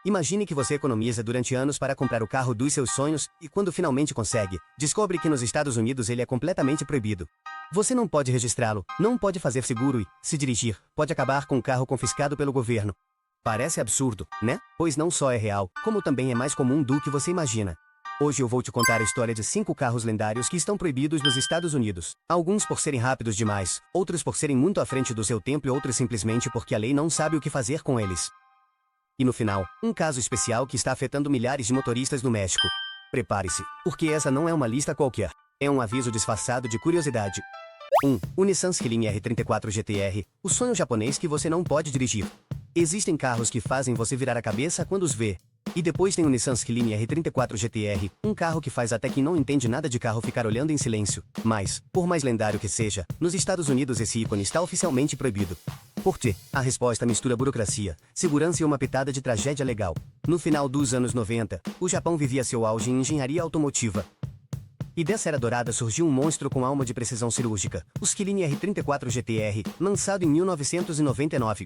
Imagine que você economiza durante anos para comprar o carro dos seus sonhos e quando finalmente consegue, descobre que nos Estados Unidos ele é completamente proibido. Você não pode registrá-lo, não pode fazer seguro e, se dirigir, pode acabar com o carro confiscado pelo governo. Parece absurdo, né? Pois não só é real, como também é mais comum do que você imagina. Hoje eu vou te contar a história de 5 carros lendários que estão proibidos nos Estados Unidos. Alguns por serem rápidos demais, outros por serem muito à frente do seu tempo e outros simplesmente porque a lei não sabe o que fazer com eles. E no final, um caso especial que está afetando milhares de motoristas no México. Prepare-se, porque essa não é uma lista qualquer. É um aviso disfarçado de curiosidade. 1. O Nissan Qilin R34 GTR, o sonho japonês que você não pode dirigir. Existem carros que fazem você virar a cabeça quando os vê. E depois tem o Nissan Qilin R34 GTR, um carro que faz até quem não entende nada de carro ficar olhando em silêncio. Mas, por mais lendário que seja, nos Estados Unidos esse ícone está oficialmente proibido. Por quê? A resposta mistura burocracia, segurança e uma pitada de tragédia legal. No final dos anos 90, o Japão vivia seu auge em engenharia automotiva. E dessa era dourada surgiu um monstro com alma de precisão cirúrgica, o Qilin R34 GTR, lançado em 1999.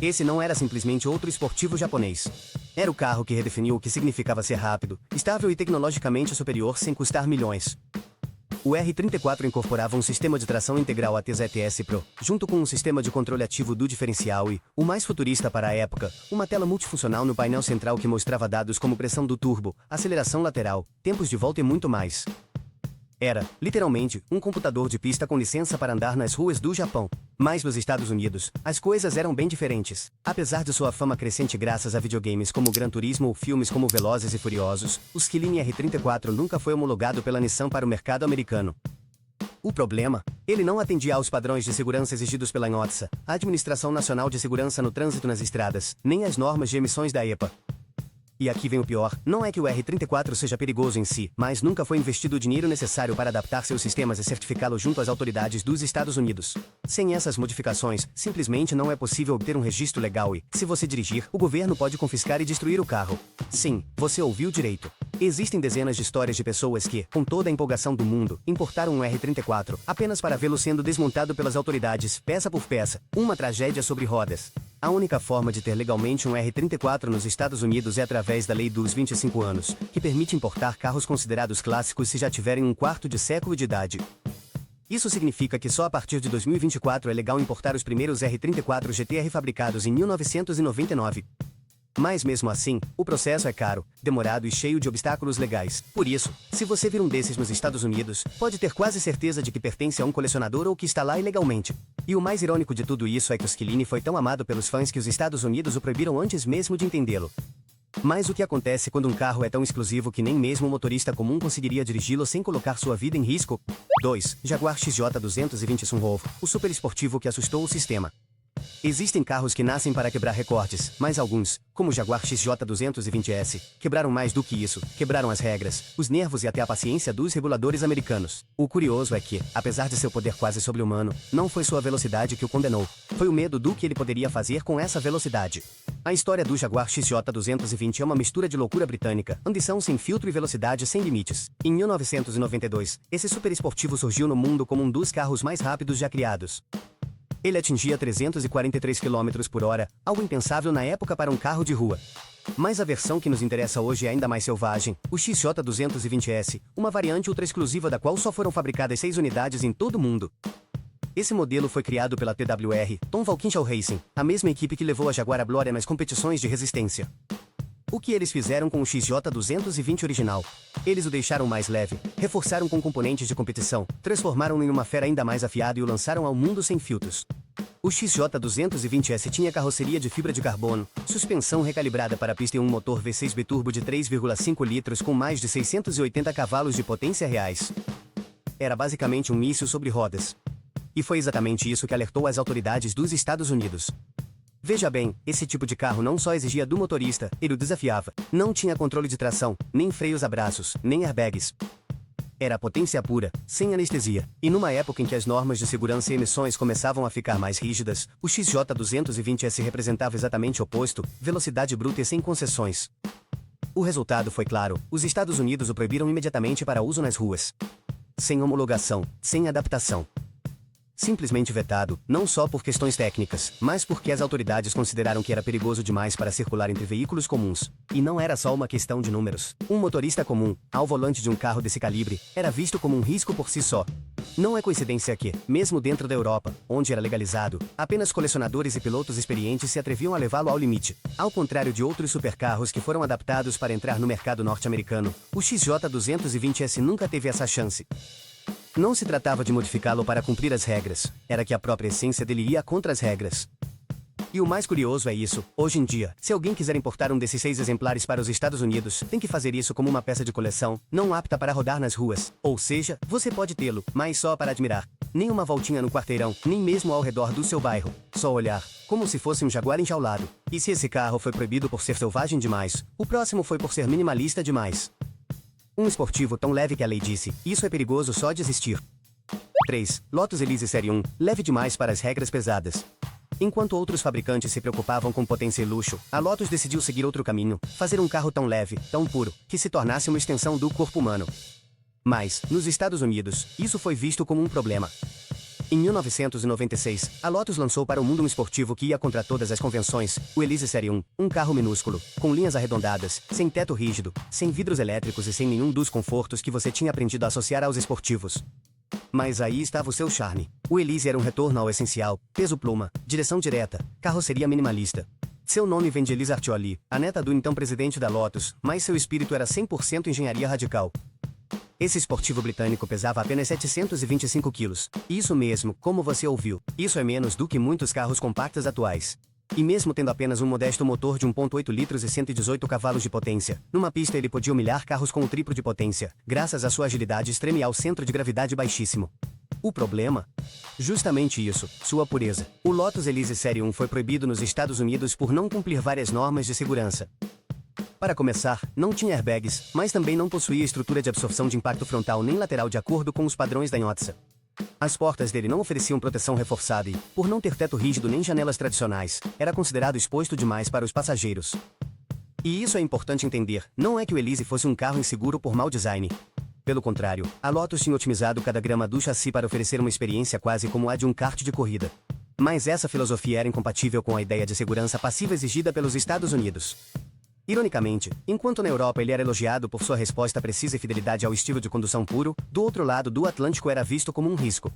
Esse não era simplesmente outro esportivo japonês. Era o carro que redefiniu o que significava ser rápido, estável e tecnologicamente superior sem custar milhões. O R34 incorporava um sistema de tração integral AT-ZS Pro, junto com um sistema de controle ativo do diferencial e, o mais futurista para a época, uma tela multifuncional no painel central que mostrava dados como pressão do turbo, aceleração lateral, tempos de volta e muito mais. Era, literalmente, um computador de pista com licença para andar nas ruas do Japão. Mas nos Estados Unidos, as coisas eram bem diferentes. Apesar de sua fama crescente graças a videogames como Gran Turismo ou filmes como Velozes e Furiosos, o Qilin R34 nunca foi homologado pela Nissan para o mercado americano. O problema? Ele não atendia aos padrões de segurança exigidos pela ANOTSA, a Administração Nacional de Segurança no Trânsito nas Estradas, nem as normas de emissões da EPA. E aqui vem o pior, não é que o R34 seja perigoso em si, mas nunca foi investido o dinheiro necessário para adaptar seus sistemas e certificá-lo junto às autoridades dos Estados Unidos. Sem essas modificações, simplesmente não é possível obter um registro legal e, se você dirigir, o governo pode confiscar e destruir o carro. Sim, você ouviu direito. Existem dezenas de histórias de pessoas que, com toda a empolgação do mundo, importaram um R34, apenas para vê-lo sendo desmontado pelas autoridades, peça por peça. Uma tragédia sobre rodas. A única forma de ter legalmente um R34 nos Estados Unidos é através da Lei dos 25 anos, que permite importar carros considerados clássicos se já tiverem um quarto de século de idade. Isso significa que só a partir de 2024 é legal importar os primeiros R34 GTR fabricados em 1999. Mas mesmo assim, o processo é caro, demorado e cheio de obstáculos legais. Por isso, se você vir um desses nos Estados Unidos, pode ter quase certeza de que pertence a um colecionador ou que está lá ilegalmente. E o mais irônico de tudo isso é que o Qilin foi tão amado pelos fãs que os Estados Unidos o proibiram antes mesmo de entendê-lo. Mas o que acontece quando um carro é tão exclusivo que nem mesmo um motorista comum conseguiria dirigi-lo sem colocar sua vida em risco? 2. Jaguar XJ220 Sunroof, o super esportivo que assustou o sistema. Existem carros que nascem para quebrar recordes, mas alguns, como o Jaguar XJ220S, quebraram mais do que isso, quebraram as regras, os nervos e até a paciência dos reguladores americanos. O curioso é que, apesar de seu poder quase sobre-humano, não foi sua velocidade que o condenou, foi o medo do que ele poderia fazer com essa velocidade. A história do Jaguar XJ220 é uma mistura de loucura britânica, ambição sem filtro e velocidade sem limites. Em 1992, esse super esportivo surgiu no mundo como um dos carros mais rápidos já criados. Ele atingia 343 km por hora, algo impensável na época para um carro de rua. Mas a versão que nos interessa hoje é ainda mais selvagem, o XJ220S, uma variante ultra exclusiva da qual só foram fabricadas 6 unidades em todo o mundo. Esse modelo foi criado pela TWR, Tom Walkinshaw Racing, a mesma equipe que levou a Jaguar à glória nas competições de resistência. O que eles fizeram com o XJ220 original? Eles o deixaram mais leve, reforçaram com componentes de competição, transformaram-no em uma fera ainda mais afiada e o lançaram ao mundo sem filtros. O XJ220S tinha carroceria de fibra de carbono, suspensão recalibrada para a pista e um motor V6 biturbo de 3,5 litros com mais de 680 cavalos de potência reais. Era basicamente um míssil sobre rodas. E foi exatamente isso que alertou as autoridades dos Estados Unidos. Veja bem, esse tipo de carro não só exigia do motorista, ele o desafiava. Não tinha controle de tração, nem freios a braços, nem airbags. Era potência pura, sem anestesia. E numa época em que as normas de segurança e emissões começavam a ficar mais rígidas, o XJ220S representava exatamente o oposto, velocidade bruta e sem concessões. O resultado foi claro, os Estados Unidos o proibiram imediatamente para uso nas ruas. Sem homologação, sem adaptação. Simplesmente vetado, não só por questões técnicas, mas porque as autoridades consideraram que era perigoso demais para circular entre veículos comuns. E não era só uma questão de números. Um motorista comum, ao volante de um carro desse calibre, era visto como um risco por si só. Não é coincidência que, mesmo dentro da Europa, onde era legalizado, apenas colecionadores e pilotos experientes se atreviam a levá-lo ao limite. Ao contrário de outros supercarros que foram adaptados para entrar no mercado norte-americano, o XJ220S nunca teve essa chance. Não se tratava de modificá-lo para cumprir as regras, era que a própria essência dele ia contra as regras. E o mais curioso é isso, hoje em dia, se alguém quiser importar um desses 6 exemplares para os Estados Unidos, tem que fazer isso como uma peça de coleção, não apta para rodar nas ruas. Ou seja, você pode tê-lo, mas só para admirar. Nem uma voltinha no quarteirão, nem mesmo ao redor do seu bairro. Só olhar, como se fosse um jaguar enjaulado. E se esse carro foi proibido por ser selvagem demais, o próximo foi por ser minimalista demais. Um esportivo tão leve que a lei disse, isso é perigoso só de existir. 3. Lotus Elise Série 1, leve demais para as regras pesadas. Enquanto outros fabricantes se preocupavam com potência e luxo, a Lotus decidiu seguir outro caminho, fazer um carro tão leve, tão puro, que se tornasse uma extensão do corpo humano. Mas, nos Estados Unidos, isso foi visto como um problema. Em 1996, a Lotus lançou para o mundo um esportivo que ia contra todas as convenções, o Elise Série 1, um carro minúsculo, com linhas arredondadas, sem teto rígido, sem vidros elétricos e sem nenhum dos confortos que você tinha aprendido a associar aos esportivos. Mas aí estava o seu charme. O Elise era um retorno ao essencial, peso pluma, direção direta, carroceria minimalista. Seu nome vem de Elise Artioli, a neta do então presidente da Lotus, mas seu espírito era 100% engenharia radical. Esse esportivo britânico pesava apenas 725 quilos. Isso mesmo, como você ouviu. Isso é menos do que muitos carros compactos atuais. E mesmo tendo apenas um modesto motor de 1.8 litros e 118 cavalos de potência, numa pista ele podia humilhar carros com o triplo de potência, graças à sua agilidade extrema e ao centro de gravidade baixíssimo. O problema? Justamente isso, sua pureza. O Lotus Elise Série 1 foi proibido nos Estados Unidos por não cumprir várias normas de segurança. Para começar, não tinha airbags, mas também não possuía estrutura de absorção de impacto frontal nem lateral de acordo com os padrões da IOTSA. As portas dele não ofereciam proteção reforçada e, por não ter teto rígido nem janelas tradicionais, era considerado exposto demais para os passageiros. E isso é importante entender, não é que o Elise fosse um carro inseguro por mau design. Pelo contrário, a Lotus tinha otimizado cada grama do chassi para oferecer uma experiência quase como a de um kart de corrida. Mas essa filosofia era incompatível com a ideia de segurança passiva exigida pelos Estados Unidos. Ironicamente, enquanto na Europa ele era elogiado por sua resposta precisa e fidelidade ao estilo de condução puro, do outro lado do Atlântico era visto como um risco.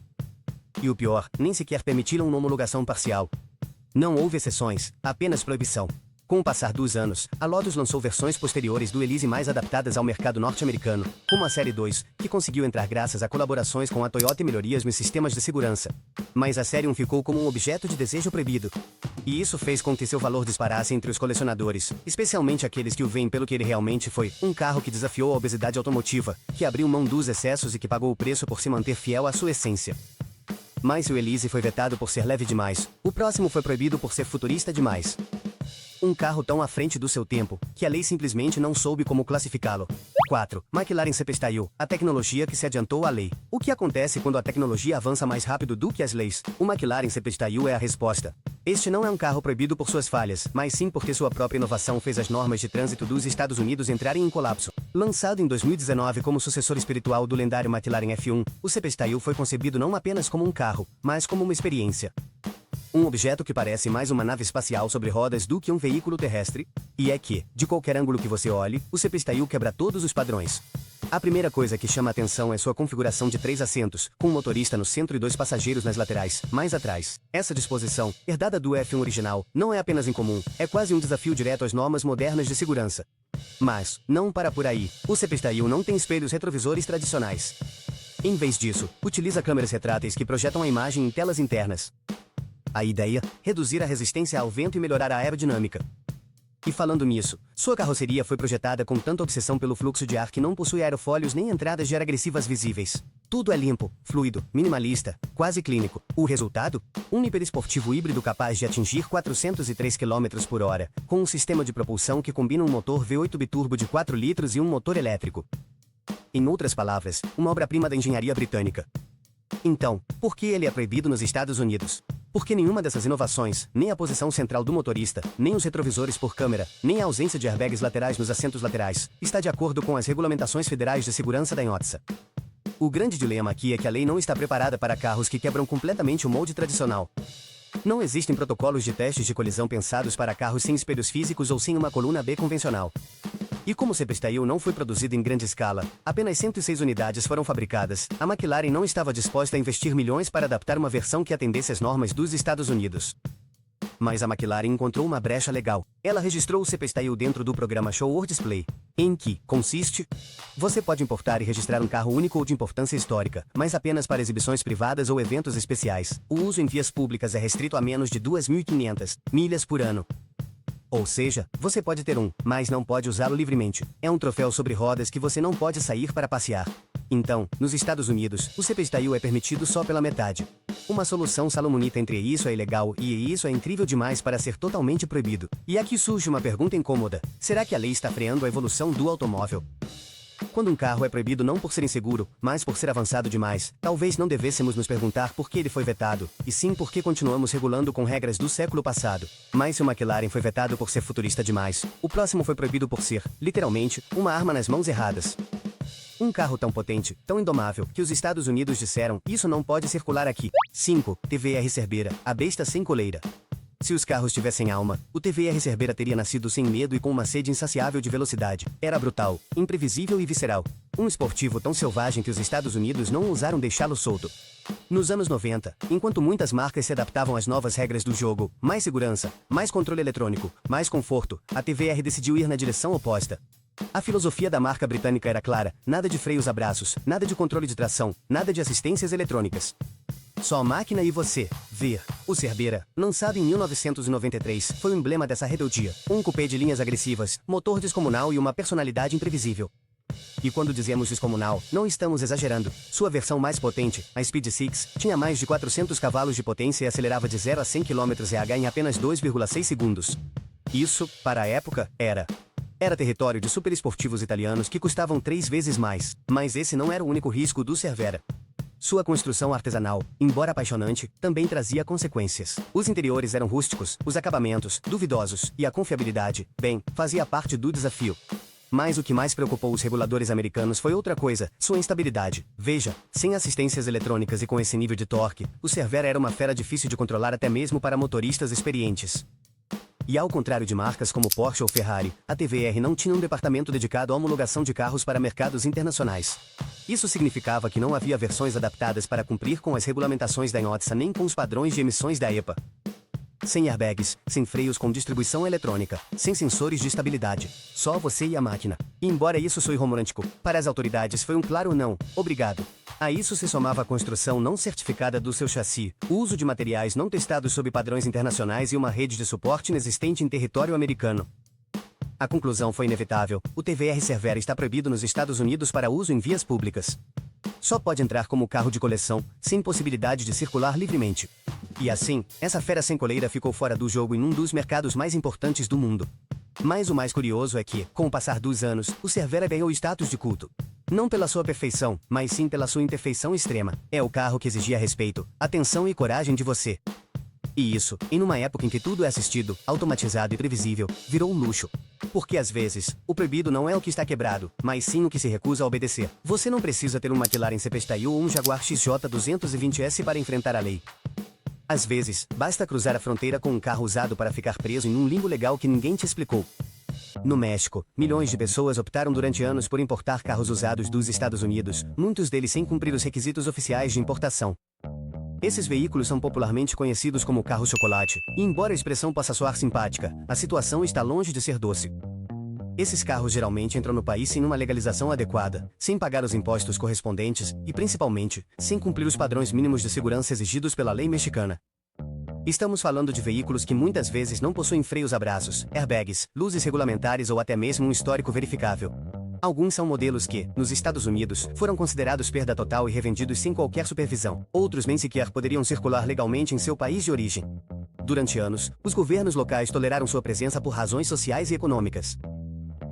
E o pior, nem sequer permitiram uma homologação parcial. Não houve exceções, apenas proibição. Com o passar dos anos, a Lotus lançou versões posteriores do Elise mais adaptadas ao mercado norte-americano, como a Série 2, que conseguiu entrar graças a colaborações com a Toyota e melhorias nos sistemas de segurança. Mas a Série 1 ficou como um objeto de desejo proibido. E isso fez com que seu valor disparasse entre os colecionadores, especialmente aqueles que o veem pelo que ele realmente foi, um carro que desafiou a obesidade automotiva, que abriu mão dos excessos e que pagou o preço por se manter fiel à sua essência. Mas se o Elise foi vetado por ser leve demais, o próximo foi proibido por ser futurista demais. Um carro tão à frente do seu tempo, que a lei simplesmente não soube como classificá-lo. 4. McLaren C-Style, a tecnologia que se adiantou à lei. O que acontece quando a tecnologia avança mais rápido do que as leis? O McLaren C-Style é a resposta. Este não é um carro proibido por suas falhas, mas sim porque sua própria inovação fez as normas de trânsito dos Estados Unidos entrarem em colapso. Lançado em 2019 como sucessor espiritual do lendário McLaren F1, o C-Style foi concebido não apenas como um carro, mas como uma experiência. Um objeto que parece mais uma nave espacial sobre rodas do que um veículo terrestre. E é que, de qualquer ângulo que você olhe, o C-Style quebra todos os padrões. A primeira coisa que chama a atenção é sua configuração de 3 assentos, com um motorista no centro e 2 passageiros nas laterais, mais atrás. Essa disposição, herdada do F1 original, não é apenas incomum, é quase um desafio direto às normas modernas de segurança. Mas, não para por aí, o C-Style não tem espelhos retrovisores tradicionais. Em vez disso, utiliza câmeras retráteis que projetam a imagem em telas internas. A ideia? Reduzir a resistência ao vento e melhorar a aerodinâmica. E falando nisso, sua carroceria foi projetada com tanta obsessão pelo fluxo de ar que não possui aerofólios nem entradas de ar agressivas visíveis. Tudo é limpo, fluido, minimalista, quase clínico. O resultado? Um hiperesportivo híbrido capaz de atingir 403 km por hora, com um sistema de propulsão que combina um motor V8 biturbo de 4 litros e um motor elétrico. Em outras palavras, uma obra-prima da engenharia britânica. Então, por que ele é proibido nos Estados Unidos? Porque nenhuma dessas inovações, nem a posição central do motorista, nem os retrovisores por câmera, nem a ausência de airbags laterais nos assentos laterais, está de acordo com as regulamentações federais de segurança da IOTSA. O grande dilema aqui é que a lei não está preparada para carros que quebram completamente o molde tradicional. Não existem protocolos de testes de colisão pensados para carros sem espelhos físicos ou sem uma coluna B convencional. E como o CP-Style não foi produzido em grande escala, apenas 106 unidades foram fabricadas, a McLaren não estava disposta a investir milhões para adaptar uma versão que atendesse às normas dos Estados Unidos. Mas a McLaren encontrou uma brecha legal. Ela registrou o CP-Style dentro do programa Show or Display, em que consiste: você pode importar e registrar um carro único ou de importância histórica, mas apenas para exibições privadas ou eventos especiais. O uso em vias públicas é restrito a menos de 2.500 milhas por ano. Ou seja, você pode ter um, mas não pode usá-lo livremente. É um troféu sobre rodas que você não pode sair para passear. Então, nos Estados Unidos, o CP-Style é permitido só pela metade. Uma solução salomonita entre isso é ilegal e isso é incrível demais para ser totalmente proibido. E aqui surge uma pergunta incômoda: será que a lei está freando a evolução do automóvel? Quando um carro é proibido não por ser inseguro, mas por ser avançado demais, talvez não devêssemos nos perguntar por que ele foi vetado, e sim por que continuamos regulando com regras do século passado. Mas se o McLaren foi vetado por ser futurista demais, o próximo foi proibido por ser, literalmente, uma arma nas mãos erradas. Um carro tão potente, tão indomável, que os Estados Unidos disseram: isso não pode circular aqui. 5. TVR Cerbera, a besta sem coleira. Se os carros tivessem alma, o TVR Cerbera teria nascido sem medo e com uma sede insaciável de velocidade. Era brutal, imprevisível e visceral. Um esportivo tão selvagem que os Estados Unidos não ousaram deixá-lo solto. Nos anos 90, enquanto muitas marcas se adaptavam às novas regras do jogo, mais segurança, mais controle eletrônico, mais conforto, a TVR decidiu ir na direção oposta. A filosofia da marca britânica era clara: nada de freios a braços, nada de controle de tração, nada de assistências eletrônicas. Só a máquina e você. Ver. O Cerbera, lançado em 1993, foi o emblema dessa rebeldia. Um coupé de linhas agressivas, motor descomunal e uma personalidade imprevisível. E quando dizemos descomunal, não estamos exagerando. Sua versão mais potente, a Speed 6, tinha mais de 400 cavalos de potência e acelerava de 0 a 100 km/h em apenas 2,6 segundos. Isso, para a época, era território de superesportivos italianos que custavam 3 vezes mais. Mas esse não era o único risco do Cerbera. Sua construção artesanal, embora apaixonante, também trazia consequências. Os interiores eram rústicos, os acabamentos, duvidosos, e a confiabilidade, bem, fazia parte do desafio. Mas o que mais preocupou os reguladores americanos foi outra coisa: sua instabilidade. Veja, sem assistências eletrônicas e com esse nível de torque, o Cerbera era uma fera difícil de controlar até mesmo para motoristas experientes. E ao contrário de marcas como Porsche ou Ferrari, a TVR não tinha um departamento dedicado à homologação de carros para mercados internacionais. Isso significava que não havia versões adaptadas para cumprir com as regulamentações da INHOTSA nem com os padrões de emissões da EPA. Sem airbags, sem freios com distribuição eletrônica, sem sensores de estabilidade. Só você e a máquina. E embora isso soe romântico, para as autoridades foi um claro não, obrigado. A isso se somava a construção não certificada do seu chassi, o uso de materiais não testados sob padrões internacionais e uma rede de suporte inexistente em território americano. A conclusão foi inevitável: o TVR Cerbera está proibido nos Estados Unidos para uso em vias públicas. Só pode entrar como carro de coleção, sem possibilidade de circular livremente. E assim, essa fera sem coleira ficou fora do jogo em um dos mercados mais importantes do mundo. Mas o mais curioso é que, com o passar dos anos, o Cerbera ganhou status de culto. Não pela sua perfeição, mas sim pela sua imperfeição extrema. É o carro que exigia respeito, atenção e coragem de você. E isso, em uma época em que tudo é assistido, automatizado e previsível, virou um luxo. Porque às vezes, o proibido não é o que está quebrado, mas sim o que se recusa a obedecer. Você não precisa ter um McLaren CP-Style ou um Jaguar XJ220S para enfrentar a lei. Às vezes, basta cruzar a fronteira com um carro usado para ficar preso em um limbo legal que ninguém te explicou. No México, milhões de pessoas optaram durante anos por importar carros usados dos Estados Unidos, muitos deles sem cumprir os requisitos oficiais de importação. Esses veículos são popularmente conhecidos como carro chocolate, e embora a expressão possa soar simpática, a situação está longe de ser doce. Esses carros geralmente entram no país sem uma legalização adequada, sem pagar os impostos correspondentes e, principalmente, sem cumprir os padrões mínimos de segurança exigidos pela lei mexicana. Estamos falando de veículos que muitas vezes não possuem freios a braços, airbags, luzes regulamentares ou até mesmo um histórico verificável. Alguns são modelos que, nos Estados Unidos, foram considerados perda total e revendidos sem qualquer supervisão. Outros nem sequer poderiam circular legalmente em seu país de origem. Durante anos, os governos locais toleraram sua presença por razões sociais e econômicas.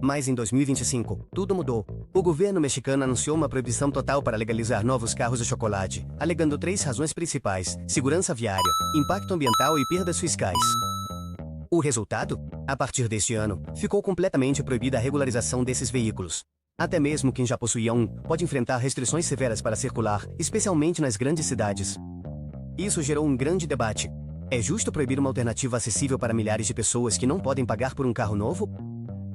Mas em 2025, tudo mudou. O governo mexicano anunciou uma proibição total para legalizar novos carros de chocolate, alegando 3 razões principais: segurança viária, impacto ambiental e perdas fiscais. O resultado? A partir deste ano, ficou completamente proibida a regularização desses veículos. Até mesmo quem já possuía um, pode enfrentar restrições severas para circular, especialmente nas grandes cidades. Isso gerou um grande debate. É justo proibir uma alternativa acessível para milhares de pessoas que não podem pagar por um carro novo?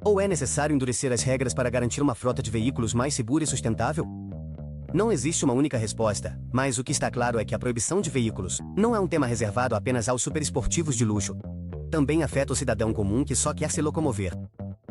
Ou é necessário endurecer as regras para garantir uma frota de veículos mais segura e sustentável? Não existe uma única resposta, mas o que está claro é que a proibição de veículos não é um tema reservado apenas aos superesportivos de luxo. Também afeta o cidadão comum que só quer se locomover.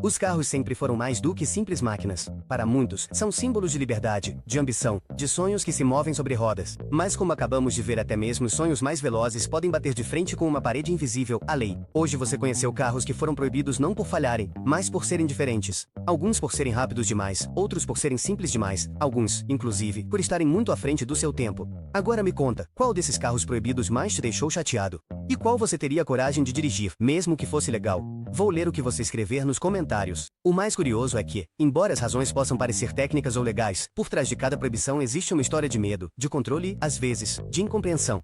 Os carros sempre foram mais do que simples máquinas. Para muitos, são símbolos de liberdade, de ambição, de sonhos que se movem sobre rodas. Mas como acabamos de ver, até mesmo os sonhos mais velozes podem bater de frente com uma parede invisível, a lei. Hoje você conheceu carros que foram proibidos não por falharem, mas por serem diferentes. Alguns por serem rápidos demais, outros por serem simples demais, alguns, inclusive, por estarem muito à frente do seu tempo. Agora me conta, qual desses carros proibidos mais te deixou chateado? E qual você teria coragem de dirigir, mesmo que fosse legal? Vou ler o que você escrever nos comentários. O mais curioso é que, embora as razões possam parecer técnicas ou legais, por trás de cada proibição existe uma história de medo, de controle e, às vezes, de incompreensão.